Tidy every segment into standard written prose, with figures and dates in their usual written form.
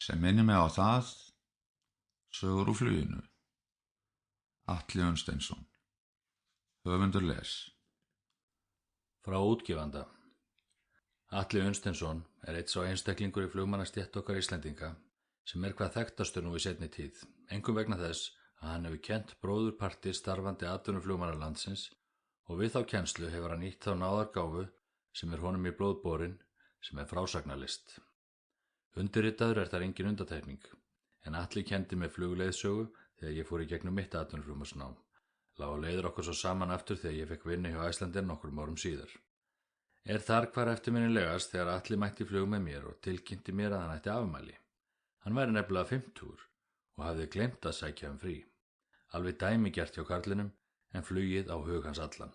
sem minnir mig á það, Sögur úr fluginu. Atli Unnsteinsson. Höfundur les. Frá útgefanda. Atli Unnsteinsson einn sá einstaklingur í flugmannastétt okkar Íslendinga sem hvað þekktastur nú í seinni tíð, einkum vegna þess að hann hefur kennt bróðurparti starfandi atvinnuflugmanna landsins og við þá kennslu hefur hann nýtt þá náðargáfu sem honum í blóðborin, sem frásagnarlist. Undirritaður þar engin undantekning, en Atli kenndi með flugleiðsögu þegar ég fór í gegnum mitt atvinnuflugmannsnám. Lágu leiðir okkur svo saman aftur þegar ég fekk vinnu hjá Icelandair nokkrum árum síðar. Þar hvar eftirminnilegast þegar Atli mætti flug með mér og tilkynnti mér að hann ætti afmæli. Hann væri nefnilega 50 og hafði gleymt að sækja frí. Alveg dæmigert hjá karlinum en flugið á hug hans allan.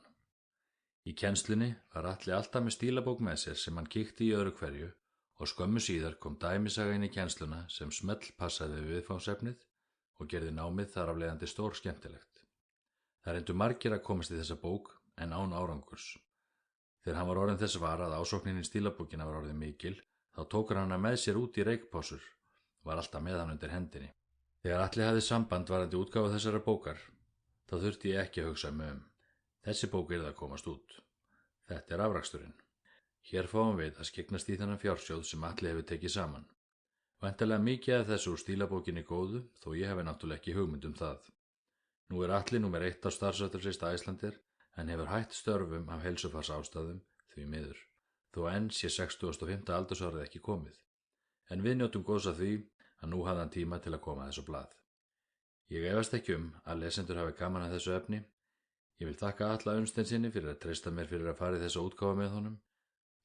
Í kennslunni var Atli alltaf með stílabók með sér sem hann kíkti í öðru hverju og skömmu síðar kom dæmisaga inn í kennsluna sem smell passaði við viðfangsefnið og gerði námið þar af leiðandi stór skemmtilegt. Það reyndu margir að komast í þessa bók en án árangurs. Þegar hann var orðinn þess var að ásóknin í stílabókina var orðin mikil, þá tókur hann með sér út í reykpásur, var alltaf með hann undir hendinni. Þegar Atli hafði samband varðandi útgáfu þessara bókar, þá þurfti ég ekki að hugsa mig Þessi bók yrði að komast út. Þetta afraksturinn. Hér fáum við að skyggnast í þennan fjársjóð sem Atli hefur tekið saman. Væntanlega mikið af þessu úr stílabókinni góðu, þó ég hefi náttúrulega ekki hugmynd það. Nú Atli númer 1 á starfsrættarlista Icelandair, en hefur hætt störfum af heilsufarsástæðum því miður, þó enn sé 65. aldursárið ekki komið. En við njótum góðs af því að nú hafði hann tíma til að koma þessu blað. Ég efast ekki að lesendur hafi gaman að þessu efni. Ég vil þakka Atla Unnsteinsinni fyrir að treysta mér fyrir að fara í þessa útgáfu með honum.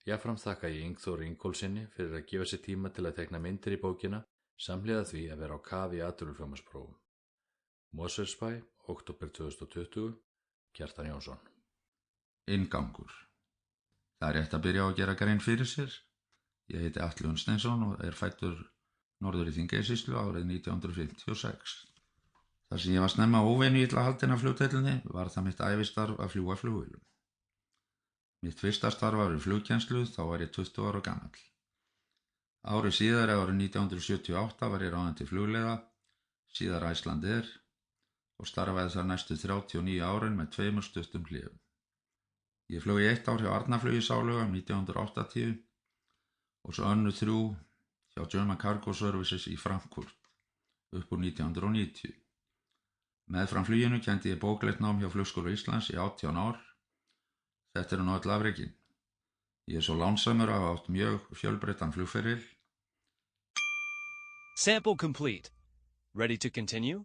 Jafnframt þakka ég Ingþóri Ingólfssyni fyrir að gefa sér tíma til að teikna myndir í bókina, samhliða því að vera á kafi í atvinnuflugmannsprófum. Mosfellsbæ, október 2020, Kjartan Jónsson. Inngangur. Það rétt að byrja á að gera grein fyrir sér. Ég heiti Atli Unnsteinsson og fæddur norður í Þingeyjarsýslu árið 1956. Þar sem ég var snemma óvenju illa haldinn af flugdellinni var það mitt ævistarf að fljúga flugvélum. Mitt fyrsta starf var í flugkennslu, þá var ég 20 ára gamall. Árið síðar, árið 1978, var ég ráðinn til flugleiða, síðar Icelandair og starfaði þar næstu 39 árin með 2 stuttum hléum. Ég flög í 1 ár hjá Arnarflugi Sáluga 1980 og svo önnur 3 hjá German Cargo Services í Frankfurt upp úr 1990. Meðfram fluginu kenndi ég bóklegt nám hjá Flugskóla Íslands í 18 ár. Þetta nú öll afrekin. Ég svo lánsamur að hafa átt mjög fjölbreyttan flugferil. Sample complete. Ready to continue?